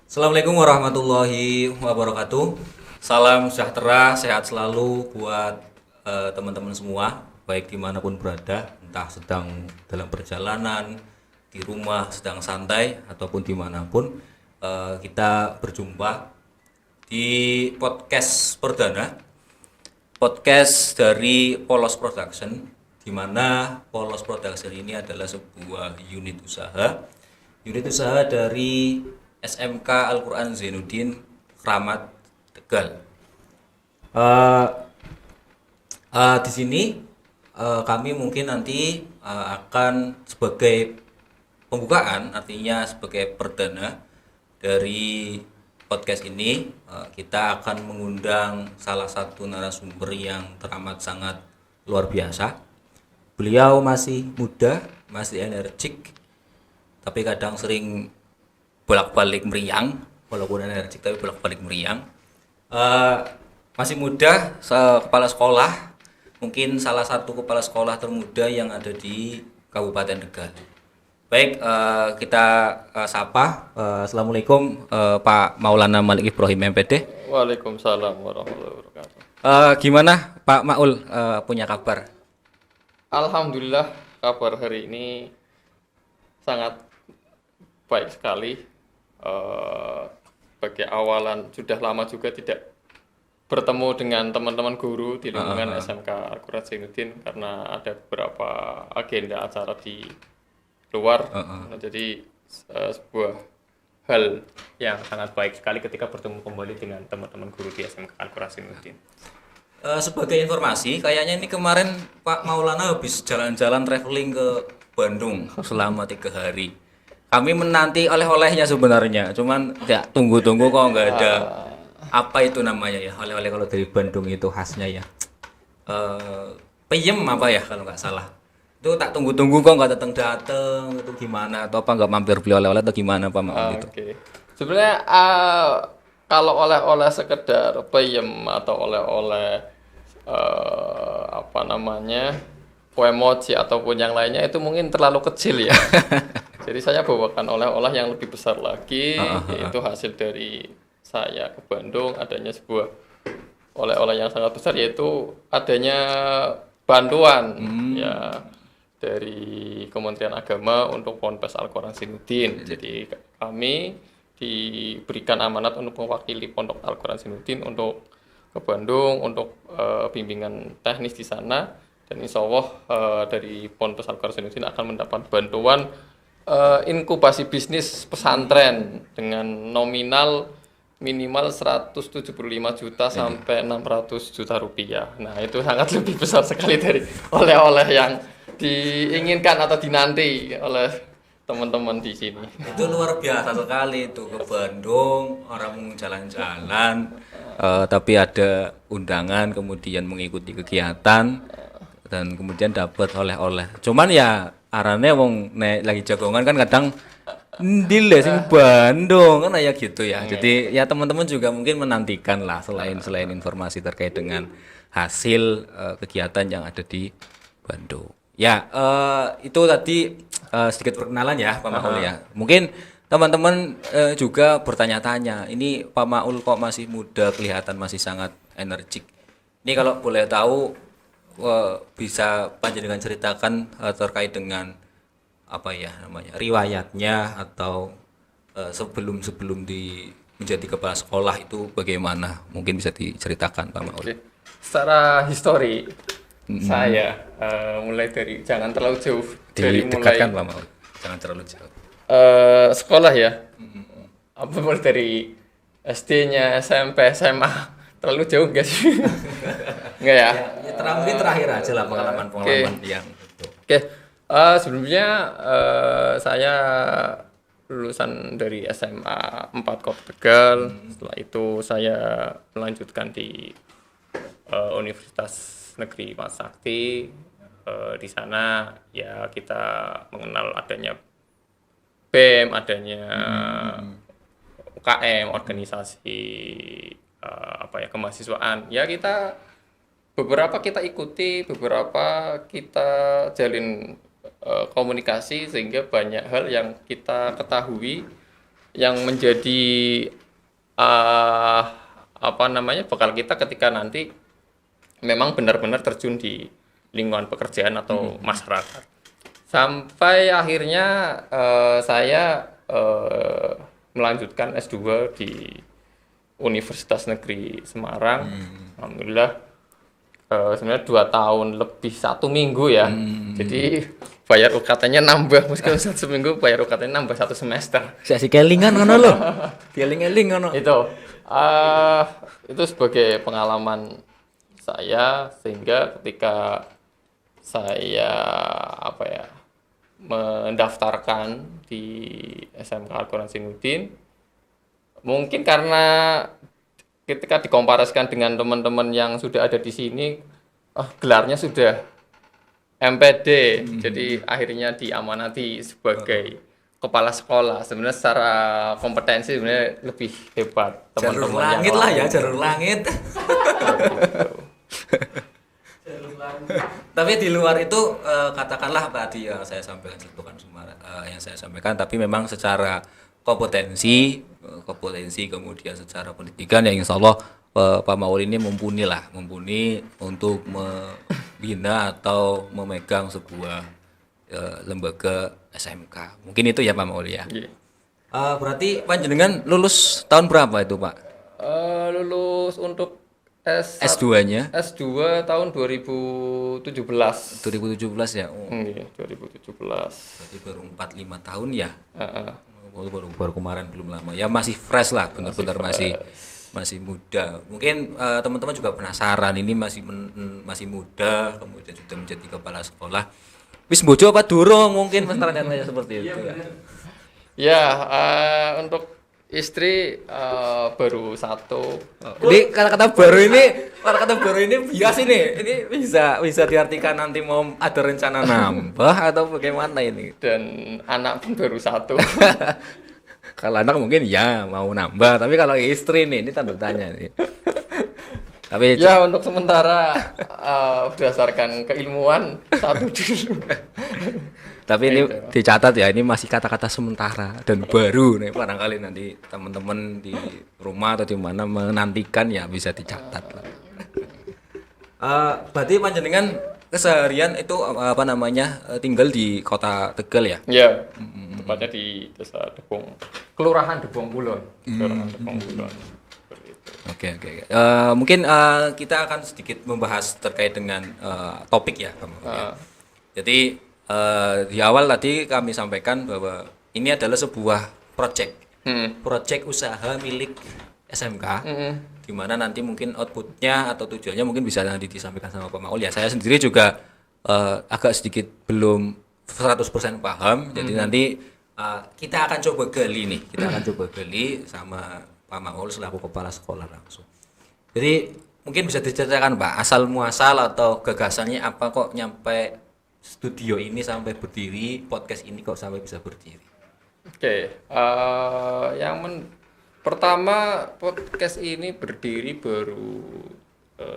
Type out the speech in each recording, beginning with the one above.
Assalamualaikum warahmatullahi wabarakatuh. Salam sejahtera, sehat selalu buat teman-teman semua, baik dimanapun berada, entah sedang dalam perjalanan, di rumah, sedang santai, ataupun dimanapun. Kita berjumpa di podcast perdana, podcast dari Polos Production, di mana Polos Production ini adalah sebuah unit usaha dari SMK Al-Quran Zainuddin Kramat Tegal. Eh, di sini kami mungkin nanti akan sebagai pembukaan, artinya sebagai perdana dari podcast ini, kita akan mengundang salah satu narasumber yang teramat sangat luar biasa. Beliau masih muda, masih energik, tapi kadang sering bolak-balik meriang, walaupun energik tapi bolak-balik meriang. Eh, Masih muda, kepala sekolah, mungkin salah satu kepala sekolah termuda yang ada di Kabupaten Tegal. Baik, kita sapa. Assalamualaikum, Pak Maulana Malik Ibrahim MPD. Waalaikumsalam warahmatullahi wabarakatuh. Gimana Pak Maul, punya kabar? Alhamdulillah kabar hari ini sangat baik sekali. Sebagai awalan sudah lama juga tidak bertemu dengan teman-teman guru di lingkungan SMK Al-Quran Zainuddin karena ada beberapa agenda acara di luar. Nah, jadi sebuah hal yang sangat baik sekali ketika bertemu kembali dengan teman-teman guru di SMK Al-Quran Zainuddin. Sebagai informasi, kayaknya ini kemarin Pak Maulana habis jalan-jalan traveling ke Bandung selama 3 hari. Kami menanti oleh-olehnya sebenarnya, cuman ya tunggu-tunggu kok nggak ada. Apa itu namanya ya, oleh-oleh kalau dari Bandung itu khasnya ya. Peyem apa ya kalau nggak salah. Itu tak tunggu-tunggu kok nggak datang-datang, itu gimana? Atau apa nggak mampir beli oleh-oleh atau gimana Pak Maul itu? Oke. Sebenarnya kalau oleh-oleh sekedar peyem atau oleh-oleh apa namanya kue mochi ataupun yang lainnya itu mungkin terlalu kecil ya. Jadi saya bawakan oleh-oleh yang lebih besar lagi, yaitu hasil dari saya ke Bandung adanya sebuah oleh-oleh yang sangat besar, yaitu adanya bantuan ya dari Kementerian Agama untuk Ponpes Al-Quran Zainuddin. Jadi kami diberikan amanat untuk mewakili Pondok Al-Quran Zainuddin untuk ke Bandung untuk bimbingan teknis di sana, dan insya Allah dari Ponpes Al-Quran Zainuddin akan mendapat bantuan inkubasi bisnis pesantren dengan nominal minimal 175 juta sampai 600 juta rupiah. Nah, itu sangat lebih besar sekali dari oleh-oleh yang diinginkan atau dinanti oleh teman-teman di sini. Itu luar biasa sekali itu, ke Bandung orang mau jalan-jalan, tapi ada undangan kemudian mengikuti kegiatan dan kemudian dapat oleh-oleh. Cuman ya arane wong nek lagi jagongan kan kadang ndil sing Bandung kan ya gitu ya. Jadi ya teman-teman juga mungkin menantikan lah selain informasi terkait dengan hasil kegiatan yang ada di Bandung. Ya, itu tadi sedikit perkenalan ya Pak Maul ya. Mungkin teman-teman juga bertanya-tanya, ini Pak Maul kok masih muda, kelihatan masih sangat energik. Ini kalau boleh tahu, bisa panjenengan ceritakan terkait dengan apa ya namanya, riwayatnya atau sebelum menjadi kepala sekolah itu bagaimana? Mungkin bisa diceritakan Pak Maul. Oke. Secara histori saya mulai dari jangan terlalu jauh dari mulai Didekatkan Pak Maul, jangan terlalu jauh. sekolah ya. Apa mulai dari SD-nya, SMP, SMA terlalu jauh enggak sih? Enggak ya? Ya, mungkin terakhir aja lah pengalaman-pengalaman yang itu. Oke. Sebelumnya saya lulusan dari SMA 4 Kota Tegal. Setelah itu saya melanjutkan di Universitas Negeri Mas Sakti. Di sana ya kita mengenal adanya BEM, adanya UKM, organisasi apa ya, kemahasiswaan. Ya beberapa kita ikuti, beberapa kita jalin komunikasi, sehingga banyak hal yang kita ketahui yang menjadi bekal kita ketika nanti memang benar-benar terjun di lingkungan pekerjaan atau masyarakat. Sampai akhirnya saya melanjutkan S2 di Universitas Negeri Semarang. Alhamdulillah sebenarnya 2 tahun lebih 1 minggu ya. Jadi bayar UKT-nya nambah, meskipun 1 minggu bayar UKT-nya nambah 1 semester. Saya si kelingan ngono lho. Keling-eling ngono. Itu sebagai pengalaman saya, sehingga ketika saya mendaftarkan di SMK Al-Quran Zainuddin, mungkin karena ketika dikomparasikan dengan teman-teman yang sudah ada di sini, gelarnya sudah MPD, jadi akhirnya diamanati sebagai kepala sekolah. Sebenarnya secara kompetensi sebenarnya lebih hebat Jalur teman-teman yang langit lah lain. ya, jalur langit. Tapi di luar itu katakanlah tadi yang saya sampaikan yang saya sampaikan, tapi memang secara kompetensi kemudian secara pendidikan ya insya Allah Pak Maul ini mumpuni untuk membina atau memegang sebuah lembaga SMK. Mungkin itu ya Pak Maul ya. Iya. Berarti panjenengan lulus tahun berapa itu Pak? Lulus untuk S2-nya? S2 tahun 2017. 2017 ya. Oh. Iya, 2017. Berarti baru 4-5 tahun ya. Heeh. Baru kemarin, belum lama. Ya masih fresh lah, benar-benar masih muda. Mungkin teman-teman juga penasaran, ini masih muda, kemudian sudah menjadi kepala sekolah. Wis bojo apa durung, mungkin pertanyaannya seperti itu ya. Ya, untuk istri baru 1. Ini kata-kata baru ini bias ini. Ini bisa diartikan nanti mau ada rencana nambah atau bagaimana ini? Dan anak pun baru 1. Kalau anak mungkin ya mau nambah, tapi kalau istri nih ini tanda tanya nih. Tapi ya untuk sementara berdasarkan keilmuan 1 dulu. Tapi ini dicatat ya, ini masih kata-kata sementara dan baru nih, barangkali nanti teman-teman di rumah atau di mana menantikan ya bisa dicatat lah. Berarti panjenengan keseharian itu tinggal di Kota Tegal ya? Ya, tepatnya di Desa Debong, Kelurahan Debong Kulon. Oke. Mungkin kita akan sedikit membahas terkait dengan topik ya, Bang. Jadi di awal tadi kami sampaikan bahwa ini adalah sebuah proyek usaha milik SMK, di mana nanti mungkin outputnya atau tujuannya mungkin bisa nanti disampaikan sama Pak Maul ya. Saya sendiri juga agak sedikit belum 100% paham, jadi nanti kita akan coba gali sama Pak Maul selaku kepala sekolah langsung. Jadi mungkin bisa diceritakan Pak, asal muasal atau gagasannya apa kok nyampe studio ini sampai berdiri, podcast ini kok sampai bisa berdiri? Oke, pertama podcast ini berdiri baru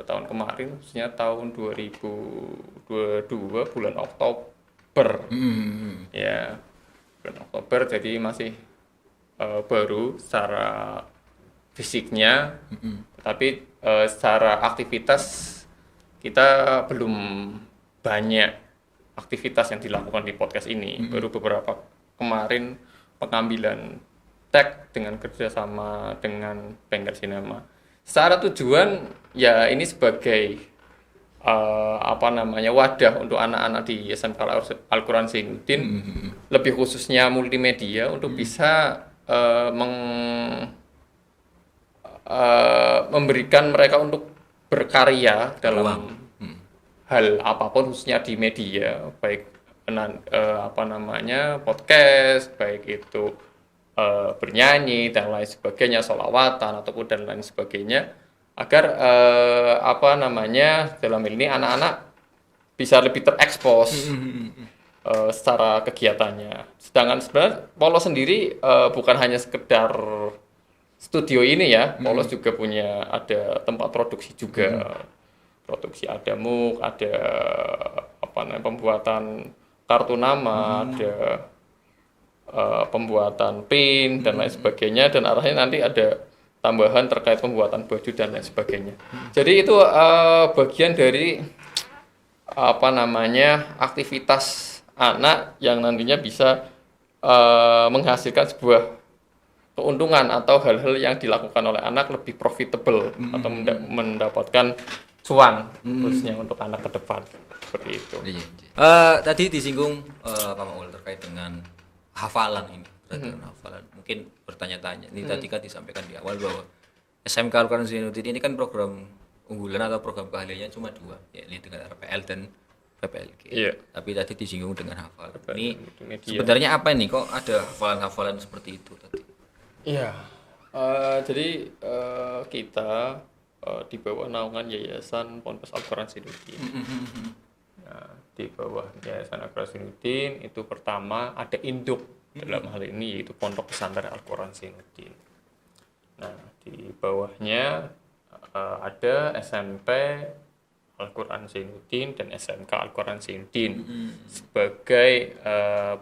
tahun kemarin, khususnya tahun 2022 bulan Oktober. Ya, bulan Oktober, jadi masih baru secara fisiknya, tapi secara aktivitas kita belum banyak aktivitas yang dilakukan di podcast ini. Baru beberapa kemarin pengambilan tag dengan kerjasama dengan Bengkel Cinema. Secara tujuan ya ini sebagai wadah untuk anak-anak di SMK Al-Quran Zainuddin, lebih khususnya multimedia, untuk bisa memberikan mereka untuk berkarya dalam hal apapun, khususnya di media, baik podcast, baik itu bernyanyi dan lain sebagainya, sholawatan ataupun dan lain sebagainya, agar dalam hal ini anak-anak bisa lebih terekspos secara kegiatannya. Sedangkan sebenarnya Polos sendiri bukan hanya sekedar studio ini ya, Polos juga punya ada tempat produksi juga. Produksi ada MOOC, ada pembuatan kartu nama, ada pembuatan pin dan lain sebagainya, dan arahnya nanti ada tambahan terkait pembuatan baju dan lain sebagainya. Jadi itu bagian dari apa namanya aktivitas anak yang nantinya bisa menghasilkan sebuah keuntungan atau hal-hal yang dilakukan oleh anak lebih profitable atau mendapatkan cuan khususnya untuk anak ke depan seperti itu. Iya. Tadi disinggung Pak Maul terkait dengan hafalan ini, dengan hafalan. Mungkin bertanya-tanya. Ini tadi kan disampaikan di awal bahwa SMK Al-Quran Zainuddin ini kan program unggulan atau program keahliannya cuma 2, yaitu dengan RPL dan PPLG. Iya. Tapi tadi disinggung dengan hafalan. Ini Multimedia. sebenarnya apa ini? Kok ada hafalan-hafalan seperti itu tadi? Iya, jadi kita di bawah naungan Yayasan Ponpes Al-Quran Zainuddin. Nah, di bawah Yayasan Al-Quran Zainuddin itu pertama ada induk dalam hal ini yaitu Pondok Pesantren Al-Quran Zainuddin. Nah, di bawahnya ada SMP Al-Quran Zainuddin dan SMK Al-Quran Zainuddin sebagai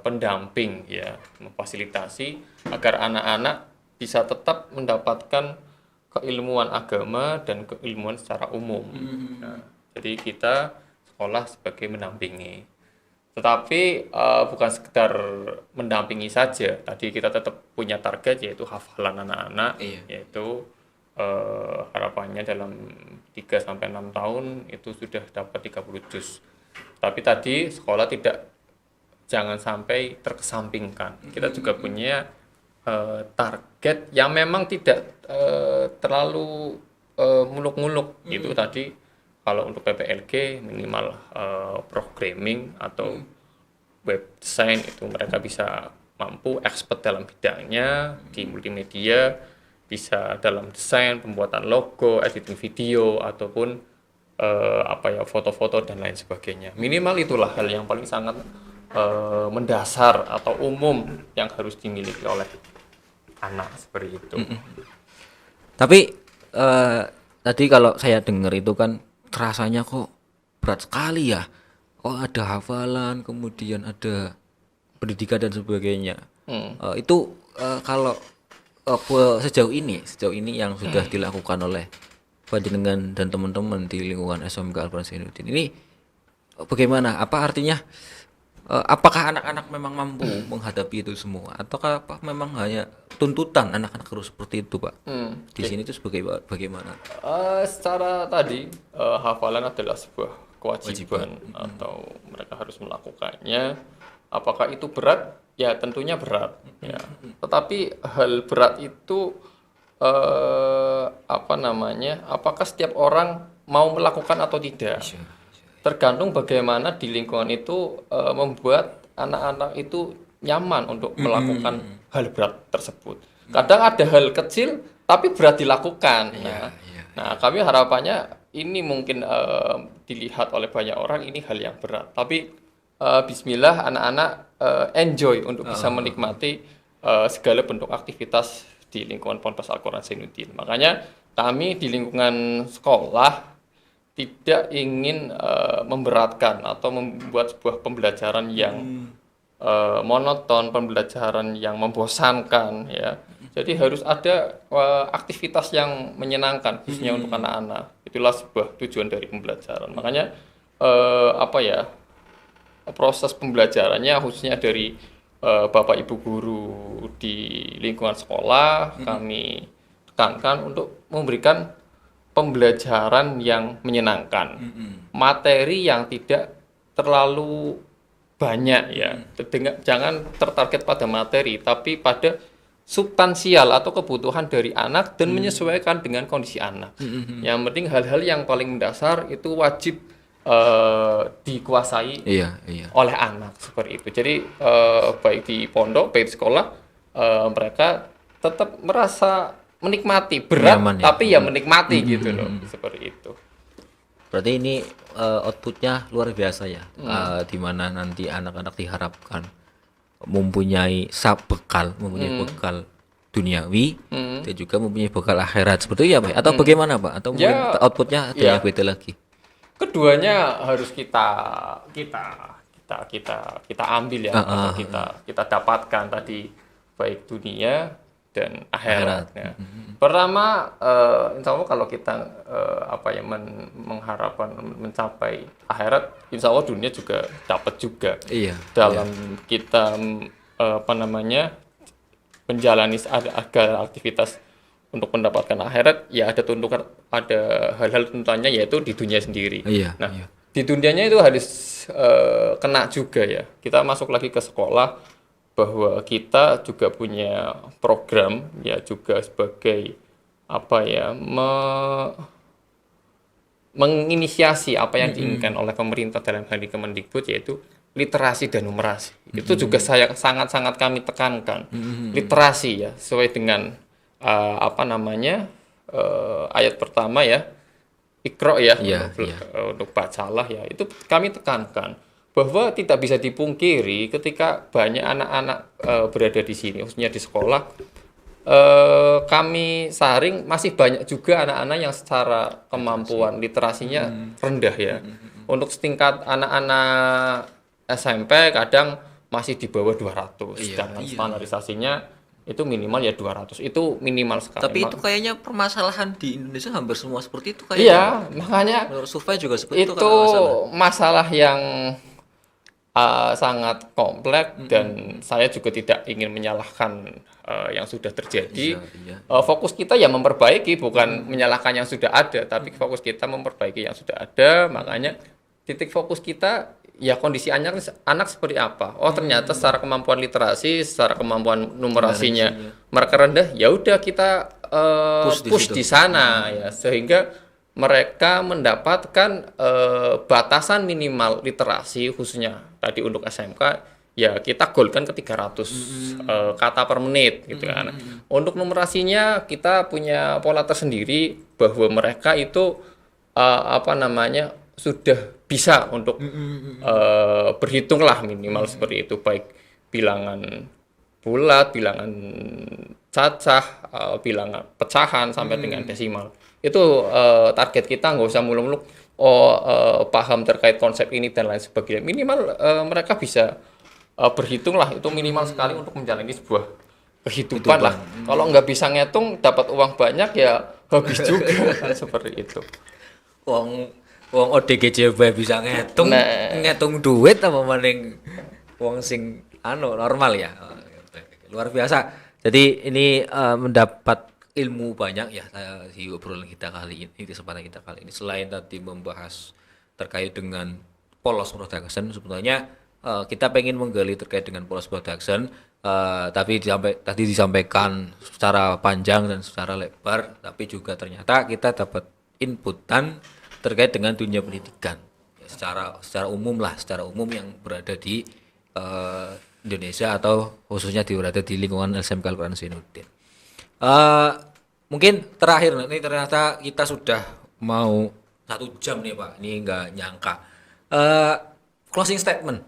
pendamping ya, memfasilitasi agar anak-anak bisa tetap mendapatkan keilmuan agama dan keilmuan secara umum. Nah, jadi kita sekolah sebagai mendampingi. Tetapi bukan sekedar mendampingi saja. Tadi kita tetap punya target yaitu hafalan anak-anak, yaitu harapannya dalam 3 sampai 6 tahun itu sudah dapat 30 juz. Tapi tadi sekolah jangan sampai terkesampingkan. Kita juga punya target yang memang tidak terlalu muluk-muluk gitu. Tadi kalau untuk PPLG minimal programming atau web design itu mereka bisa mampu expert dalam bidangnya, di multimedia bisa dalam desain, pembuatan logo, editing video ataupun foto-foto dan lain sebagainya. Minimal itulah hal yang paling sangat mendasar atau umum yang harus dimiliki oleh anak seperti itu. Tapi tadi kalau saya dengar itu kan rasanya kok berat sekali ya. Oh, ada hafalan, kemudian ada pendidikan dan sebagainya. Itu kalau sejauh ini yang sudah dilakukan oleh panjenengan dan teman-teman di lingkungan SMK Al-Quran Zainuddin ini bagaimana? Apa artinya? Apakah anak-anak memang mampu menghadapi itu semua, ataukah memang hanya tuntutan anak-anak harus seperti itu, Pak? Di sini itu bagaimana? Secara tadi hafalan adalah sebuah kewajiban atau mereka harus melakukannya. Apakah itu berat? Ya tentunya berat. Ya. Tetapi hal berat itu apakah setiap orang mau melakukan atau tidak? Tergantung bagaimana di lingkungan itu membuat anak-anak itu nyaman untuk melakukan hal berat tersebut. Kadang ada hal kecil tapi berat dilakukan. Nah, kami harapannya ini mungkin dilihat oleh banyak orang ini hal yang berat. Tapi bismillah anak-anak enjoy untuk bisa menikmati segala bentuk aktivitas di lingkungan Ponpes Al-Quran Zainuddin. Makanya kami di lingkungan sekolah tidak ingin memberatkan atau membuat sebuah pembelajaran yang monoton, pembelajaran yang membosankan ya. Jadi harus ada aktivitas yang menyenangkan khususnya untuk anak-anak. Itulah sebuah tujuan dari pembelajaran. Makanya proses pembelajarannya khususnya dari Bapak Ibu guru di lingkungan sekolah kami tekankan untuk memberikan pembelajaran yang menyenangkan, materi yang tidak terlalu banyak ya. Jangan tertarget pada materi, tapi pada substansial atau kebutuhan dari anak dan menyesuaikan dengan kondisi anak. Yang penting hal-hal yang paling mendasar itu wajib dikuasai oleh anak seperti itu. Jadi baik di pondok, baik di sekolah, mereka tetap merasa menikmati berat nyaman, tapi ya menikmati gitu loh seperti itu. Berarti ini outputnya luar biasa ya, di mana nanti anak-anak diharapkan mempunyai bekal duniawi dan juga mempunyai bekal akhirat seperti itu ya Pak? Atau bagaimana Pak? Atau mungkin outputnya ada yang beda lagi? Keduanya harus kita kita ambil ya, atau kita dapatkan tadi, baik dunia dan akhirat. Ya. Pertama, insya Allah kalau kita mengharapkan mencapai akhirat, insya Allah dunia juga dapat juga. Dalam kita menjalani agar aktivitas untuk mendapatkan akhirat, ya ada hal-hal tuntutannya, yaitu di dunia sendiri. Di dunianya itu harus kena juga ya. Kita masuk lagi ke sekolah, bahwa kita juga punya program ya, juga sebagai menginisiasi apa yang diinginkan oleh pemerintah dalam hal ini Kemendikbud, yaitu literasi dan numerasi. Itu juga sangat-sangat kami tekankan. Literasi ya, sesuai dengan ayat pertama ya, Iqra ya, untuk bacalah ya, itu kami tekankan bahwa tidak bisa dipungkiri ketika banyak anak-anak berada di sini, khususnya di sekolah, kami saring masih banyak juga anak-anak yang secara kemampuan literasinya rendah ya. Untuk setingkat anak-anak SMP kadang masih di bawah 200, sedangkan standarisasinya itu minimal ya 200, itu minimal sekali. Tapi itu kayaknya permasalahan di Indonesia hampir semua seperti itu kayaknya. Iya, makanya menurut survei juga seperti itu. Itu masalah yang sangat kompleks, dan saya juga tidak ingin menyalahkan yang sudah terjadi. Fokus kita ya memperbaiki, bukan menyalahkan yang sudah ada, tapi fokus kita memperbaiki yang sudah ada. Makanya titik fokus kita ya kondisi anak seperti apa. Oh, ternyata secara kemampuan literasi, secara kemampuan numerasinya mereka rendah, ya udah kita push di sana ya, sehingga mereka mendapatkan batasan minimal literasi, khususnya tadi untuk SMK ya kita goalkan ke 300 kata per menit gitu kan. Untuk numerasinya kita punya pola tersendiri, bahwa mereka itu sudah bisa untuk berhitung lah minimal seperti itu, baik bilangan bulat, bilangan cacah, bilangan pecahan sampai dengan desimal. Itu target kita, nggak usah muluk-muluk paham terkait konsep ini dan lain sebagainya. Minimal mereka bisa berhitung lah, itu minimal sekali untuk menjalani sebuah kehidupan lah. Kalau nggak bisa ngitung, dapat uang banyak ya habis juga kan, seperti itu. Wong ODGJ bisa ngitung duit apa maning wong sing normal ya. Luar biasa. Jadi ini mendapat ilmu banyak ya di obrolan kita kali ini, kesempatan kita kali ini. Selain tadi membahas terkait dengan polos production, sebetulnya kita pengen menggali terkait dengan polos production, tapi tadi disampaikan secara panjang dan secara lebar, tapi juga ternyata kita dapat inputan terkait dengan dunia pendidikan ya, secara umum yang berada di Indonesia, atau khususnya berada di lingkungan SMK Al-Quran Zainuddin. Mungkin terakhir, ini ternyata kita sudah mau 1 jam nih Pak, ini nggak nyangka. Closing statement,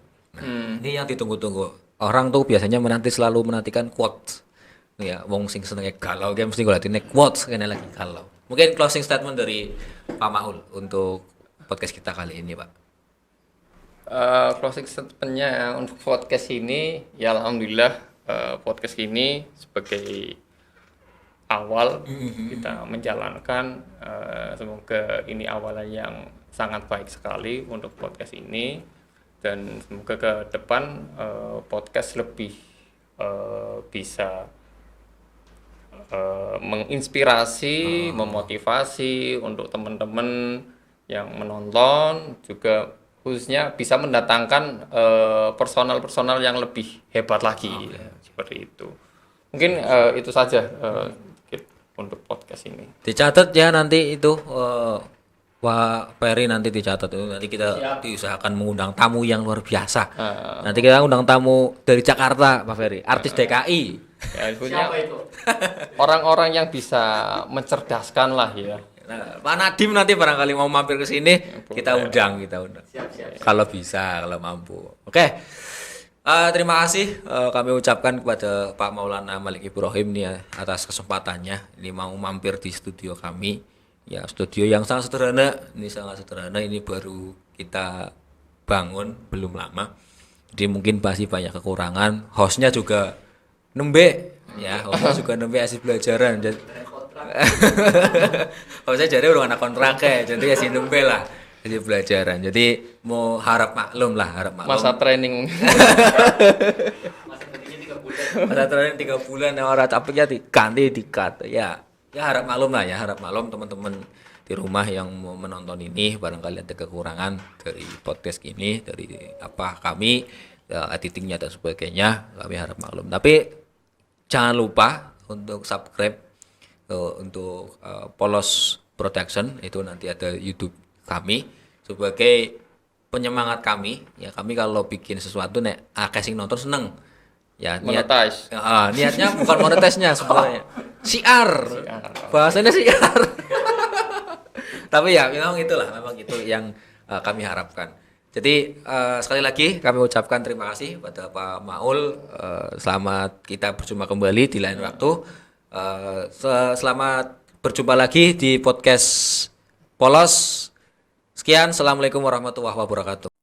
ini yang ditunggu-tunggu. Orang tuh biasanya selalu menantikan quotes. Ya, wong sing senenge galau, dia mesti ngeliatin quotes kene lagi galau. Mungkin closing statement dari Pak Maul untuk podcast kita kali ini Pak. Closing statement-nya untuk podcast ini, ya alhamdulillah podcast ini sebagai awal kita menjalankan, semoga ini awalan yang sangat baik sekali untuk podcast ini, dan semoga ke depan podcast lebih bisa menginspirasi, memotivasi untuk teman-teman yang menonton, juga khususnya bisa mendatangkan personal-personal yang lebih hebat lagi, seperti itu. Mungkin itu saja untuk podcast ini. Dicatat ya nanti itu Pak Ferry, nanti dicatat itu, nanti kita diusahakan mengundang tamu yang luar biasa. Nanti kita undang tamu dari Jakarta Pak Ferry, artis DKI. Ya, siapa itu? Orang-orang yang bisa mencerdaskan lah ya. Nah, Pak Nadim nanti barangkali mau mampir ke sini, kita undang. Siap. Kalau bisa, kalau mampu. Oke. Terima kasih kami ucapkan kepada Pak Maulana Malik Ibrahim nih atas kesempatannya ini mau mampir di studio kami. Ya, studio yang sangat sederhana. Ini baru kita bangun belum lama. Jadi mungkin masih banyak kekurangan. Hostnya juga nembe, ya. Hostnya juga nembe hasil pelajaran. Hostnya jadi udah anak kontrak ya, jadi hasil nembe lah hasil pelajaran. Jadi mau harap maklum lah, harap maklum. Masa training. Masa training 3 bulan orang capeknya diganti dikat. Ya harap maklum lah ya, harap maklum teman-teman di rumah yang mau menonton ini barangkali ada kekurangan dari podcast ini, dari apa kami editingnya dan sebagainya, kami harap maklum. Tapi jangan lupa untuk subscribe untuk Polos Production, itu nanti ada YouTube kami sebagai penyemangat kami. Ya kami kalau bikin sesuatu nek akeh sing nonton seneng. Ya niatnya bukan monetisnya sebenarnya. Siar. Bahasanya siar. Tapi ya memang itu yang kami harapkan. Jadi sekali lagi kami ucapkan terima kasih pada Pak Maul. Selamat kita berjumpa kembali di lain waktu. Selamat berjumpa lagi di podcast Polos. Sekian, assalamualaikum warahmatullahi wabarakatuh.